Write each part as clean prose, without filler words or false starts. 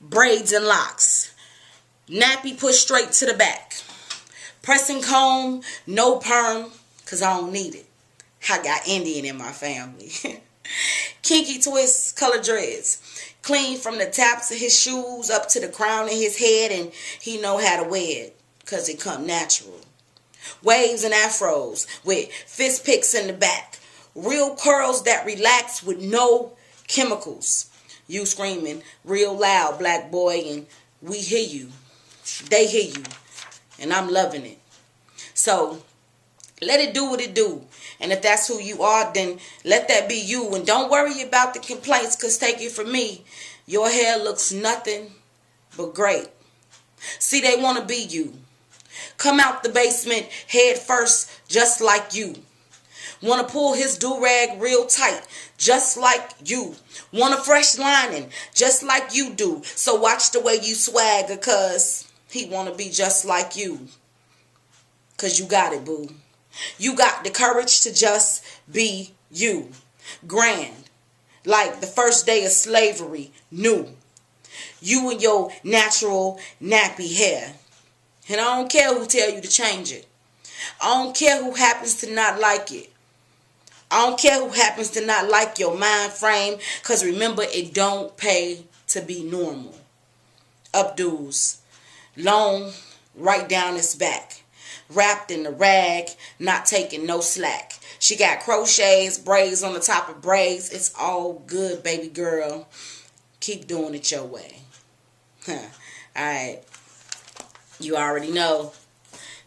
braids and locks, nappy pushed straight to the back, pressing comb, no perm, cause I don't need it. I got Indian in my family. Kinky twists, color dreads, clean from the tops of his shoes up to the crown of his head, and he know how to wear it, cause it come natural. Waves and afros with fist picks in the back, real curls that relax with no chemicals. You screaming real loud, black boy, and we hear you. They hear you. And I'm loving it. So, let it do what it do. And if that's who you are, then let that be you. And don't worry about the complaints, because take it from me, your hair looks nothing but great. See, they want to be you. Come out the basement head first, just like you. Want to pull his do-rag real tight, just like you. Want a fresh lining, just like you do. So watch the way you swagger, cause he want to be just like you. Cause you got it, boo. You got the courage to just be you. Grand. Like the first day of slavery, new. You and your natural nappy hair. And I don't care who tell you to change it. I don't care who happens to not like it. I don't care who happens to not like your mind frame. Because remember, it don't pay to be normal. Updos. Long, right down his back. Wrapped in the rag, not taking no slack. She got crochets, braids on the top of braids. It's all good, baby girl. Keep doing it your way. Alright. You already know.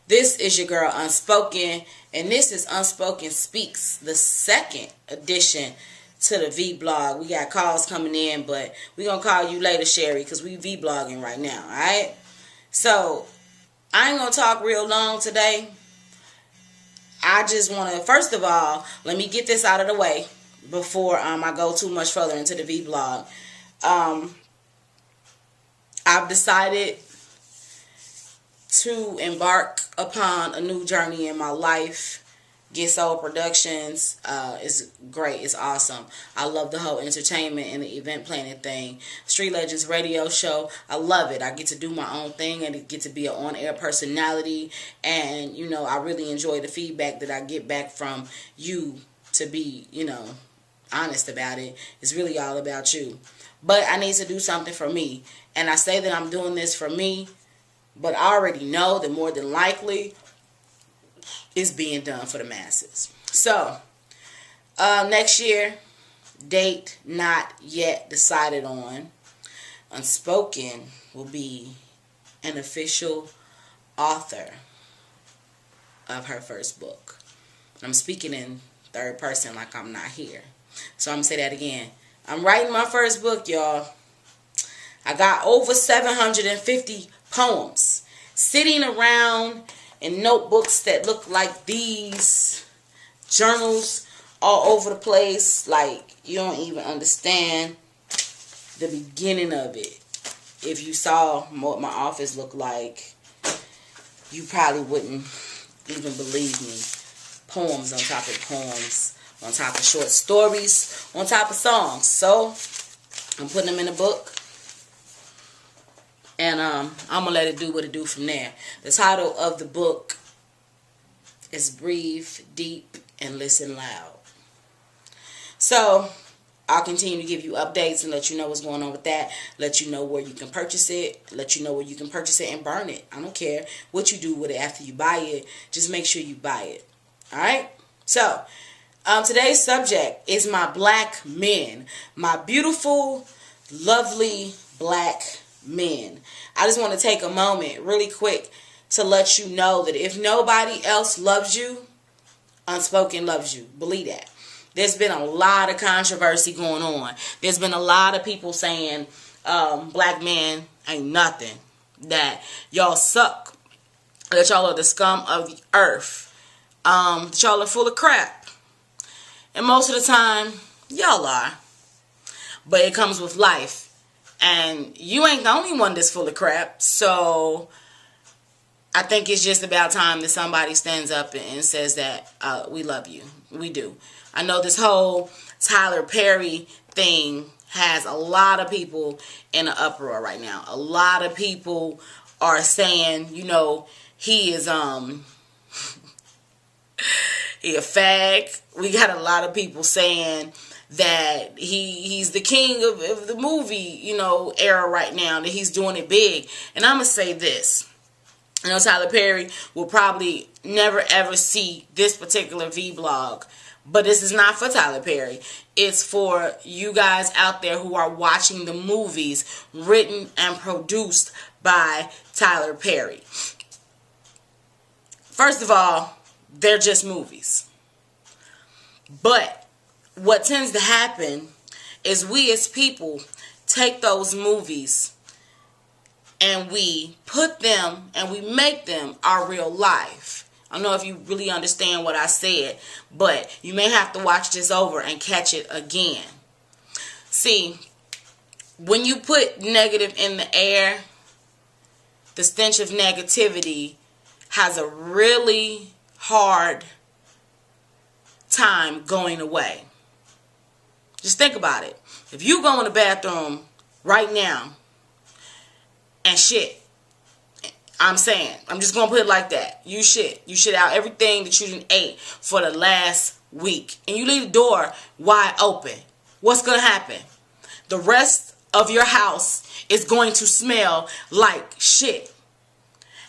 This is your girl Unspoken, and this is Unspoken Speaks, the second edition to the V-blog. We got calls coming in, but we're going to call you later, Sherry, because we V-blogging right now, alright? So, I ain't going to talk real long today. I just want to, first of all, let me get this out of the way before I go too much further into the V-blog. I've decided to embark upon a new journey in my life. Get Soul Productions is great. It's awesome. I love the whole entertainment and the event planning thing. Street Legends radio show. I love it. I get to do my own thing and get to be an on-air personality. And, you know, I really enjoy the feedback that I get back from you to be, you know, honest about it. It's really all about you. But I need to do something for me. And I say that I'm doing this for me, but I already know that more than likely it's being done for the masses. So, next year, date not yet decided on. Unspoken will be an official author of her first book. I'm speaking in third person like I'm not here. So I'm going to say that again. I'm writing my first book, y'all. I got over 750 poems sitting around in notebooks that look like these, journals all over the place. Like, you don't even understand the beginning of it. If you saw what my office looked like, you probably wouldn't even believe me. Poems on top of poems, on top of short stories, on top of songs. So, I'm putting them in a book. And I'm going to let it do what it do from there. The title of the book is Breathe Deep and Listen Loud. So, I'll continue to give you updates and let you know what's going on with that. Let you know where you can purchase it. Let you know where you can purchase it and burn it. I don't care what you do with it after you buy it. Just make sure you buy it. Alright? So, today's subject is my black men. My beautiful, lovely black men. I just want to take a moment really quick to let you know that if nobody else loves you, Unspoken loves you. Believe that. There's been a lot of controversy going on. There's been a lot of people saying black men ain't nothing, that y'all suck, that y'all are the scum of the earth, that y'all are full of crap. And most of the time, y'all are. But it comes with life. And you ain't the only one that's full of crap. So I think it's just about time that somebody stands up and says that we love you. We do. I know this whole Tyler Perry thing has a lot of people in an uproar right now. A lot of people are saying, you know, he is he a fag. We got a lot of people saying that he's the king of the movie, you know, era right now, that he's doing it big. And I'm going to say this. You know, Tyler Perry will probably never ever see this particular vlog, but this is not for Tyler Perry. It's for you guys out there who are watching the movies written and produced by Tyler Perry. First of all, they're just movies. But what tends to happen is we as people take those movies and we put them and we make them our real life. I don't know if you really understand what I said, but you may have to watch this over and catch it again. See, when you put negative in the air, the stench of negativity has a really hard time going away. Just think about it. If you go in the bathroom right now and shit, I'm just going to put it like that. You shit out everything that you didn't ate for the last week. And you leave the door wide open. What's going to happen? The rest of your house is going to smell like shit.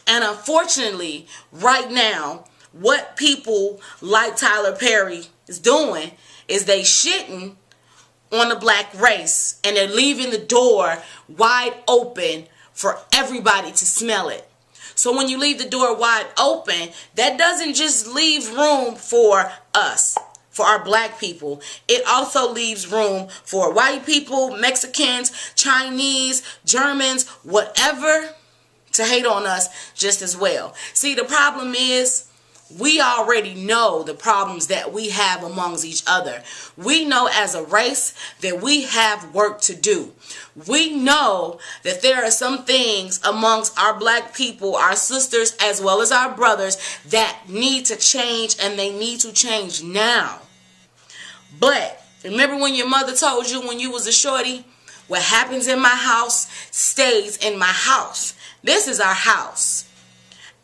And unfortunately, right now, what people like Tyler Perry is doing is they shitting on the black race. And they're leaving the door wide open for everybody to smell it. So when you leave the door wide open, that doesn't just leave room for us, for our black people. It also leaves room for white people, Mexicans, Chinese, Germans, whatever, to hate on us just as well. See, the problem is we already know the problems that we have amongst each other. We know as a race that we have work to do. We know that there are some things amongst our black people, our sisters as well as our brothers, that need to change, and they need to change now. But remember when your mother told you when you was a shorty, what happens in my house stays in my house. This is our house.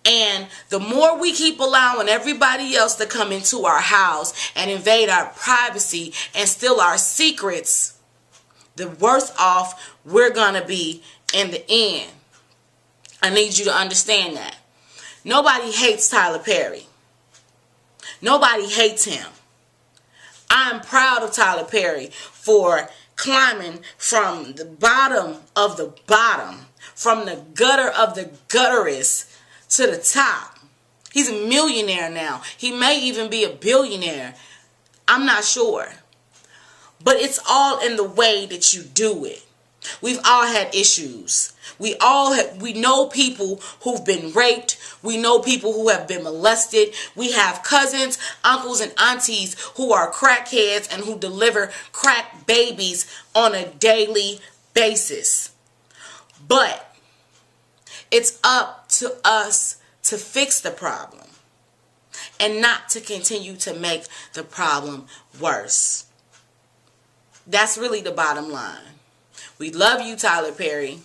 And the more we keep allowing everybody else to come into our house and invade our privacy and steal our secrets, the worse off we're going to be in the end. I need you to understand that. Nobody hates Tyler Perry. Nobody hates him. I'm proud of Tyler Perry for climbing from the bottom of the bottom, from the gutter of the gutterest to the top. He's a millionaire now. He may even be a billionaire. I'm not sure. But it's all in the way that you do it. We've all had issues. We know people who've been raped. We know people who have been molested. We have cousins, uncles, and aunties who are crackheads and who deliver crack babies on a daily basis. But it's up to us to fix the problem and not to continue to make the problem worse. That's really the bottom line. We love you, Tyler Perry,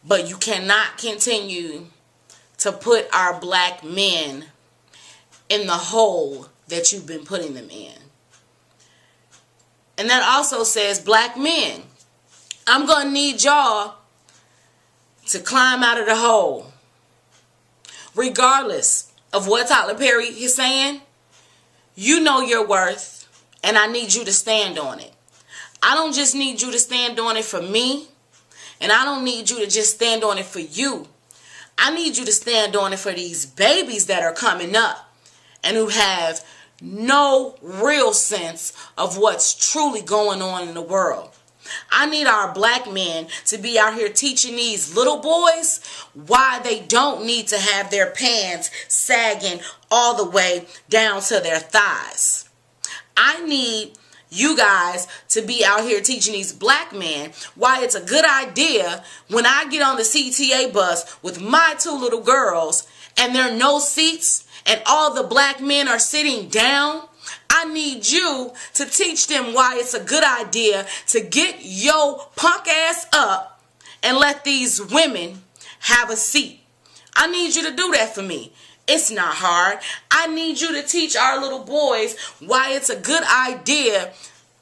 but you cannot continue to put our black men in the hole that you've been putting them in. And that also says, black men, I'm going to need y'all to climb out of the hole. Regardless of what Tyler Perry is saying, you know your worth, and I need you to stand on it. I don't just need you to stand on it for me, and I don't need you to just stand on it for you. I need you to stand on it for these babies that are coming up and who have no real sense of what's truly going on in the world. I need our black men to be out here teaching these little boys why they don't need to have their pants sagging all the way down to their thighs. I need you guys to be out here teaching these black men why it's a good idea when I get on the CTA bus with my two little girls and there are no seats and all the black men are sitting down. I need you to teach them why it's a good idea to get your punk ass up and let these women have a seat. I need you to do that for me. It's not hard. I need you to teach our little boys why it's a good idea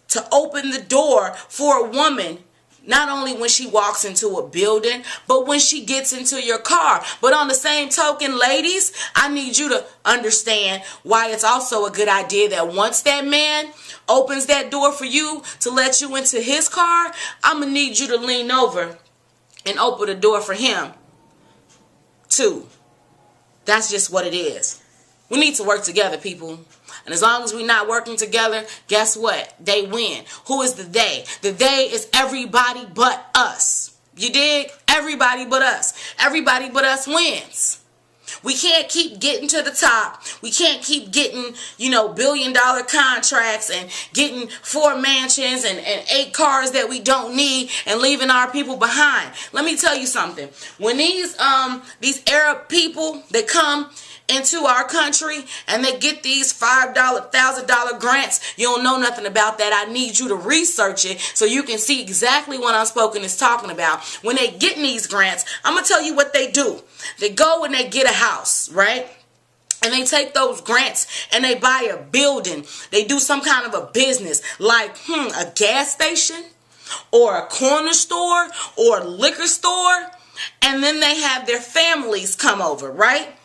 to open the door for a woman, not only when she walks into a building, but when she gets into your car. But on the same token, ladies, I need you to understand why it's also a good idea that once that man opens that door for you to let you into his car, I'm going to need you to lean over and open the door for him too. That's just what it is. We need to work together, people. And as long as we're not working together, guess what? They win. Who is the they? The they is everybody but us. You dig? Everybody but us. Everybody but us wins. We can't keep getting to the top. We can't keep getting, billion-dollar contracts and getting 4 mansions and 8 cars that we don't need and leaving our people behind. Let me tell you something. When these Arab people that come into our country and they get these $5,000, $1,000 grants, you don't know nothing about that. I need you to research it so you can see exactly what UnSpoken is talking about. When they get these grants, I'm going to tell you what they do. They go and they get a house, right? And they take those grants and they buy a building. They do some kind of a business like a gas station or a corner store or a liquor store. And then they have their families come over, right?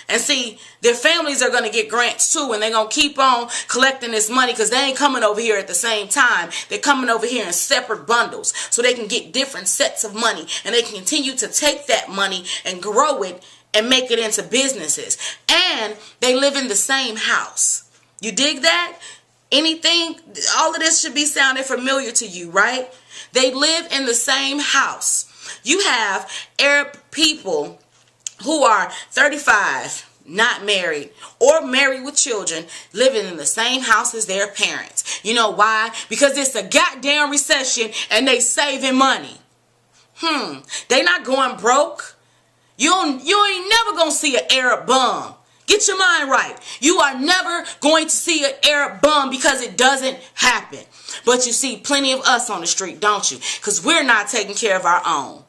And see, their families are going to get grants too, and they're going to keep on collecting this money because they ain't coming over here at the same time. They're coming over here in separate bundles so they can get different sets of money, and they can continue to take that money and grow it and make it into businesses. And they live in the same house. You dig that? Anything, all of this should be sounding familiar to you, right? They live in the same house. You have Arab people who are 35, not married, or married with children, living in the same house as their parents. You know why? Because it's a goddamn recession and they saving money. They not going broke. You ain't never gonna see an Arab bum. Get your mind right. You are never going to see an Arab bum because it doesn't happen. But you see plenty of us on the street, don't you? Because we're not taking care of our own.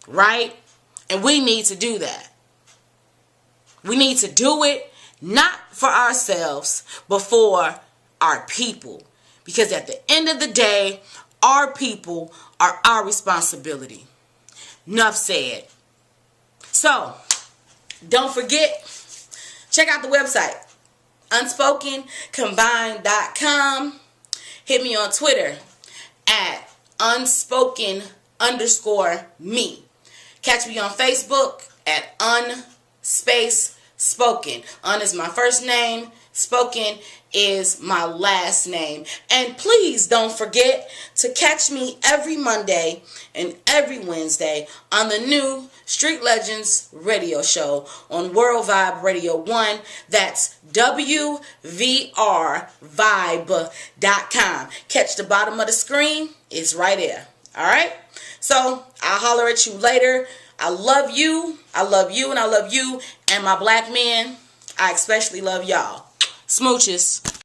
Right? And we need to do that. We need to do it not for ourselves, but for our people. Because at the end of the day, our people are our responsibility. Enough said. So, don't forget, check out the website, unspokencombined.com. Hit me on Twitter at unspoken_me. Catch me on Facebook at unspoken. Un is my first name. Spoken is my last name. And please don't forget to catch me every Monday and every Wednesday on the new Street Legends radio show on World Vibe Radio 1. That's WVRvibe.com. Catch the bottom of the screen. It's right there. All right? So, I'll holler at you later. I love you. I love you and I love you. And my black men, I especially love y'all. Smooches.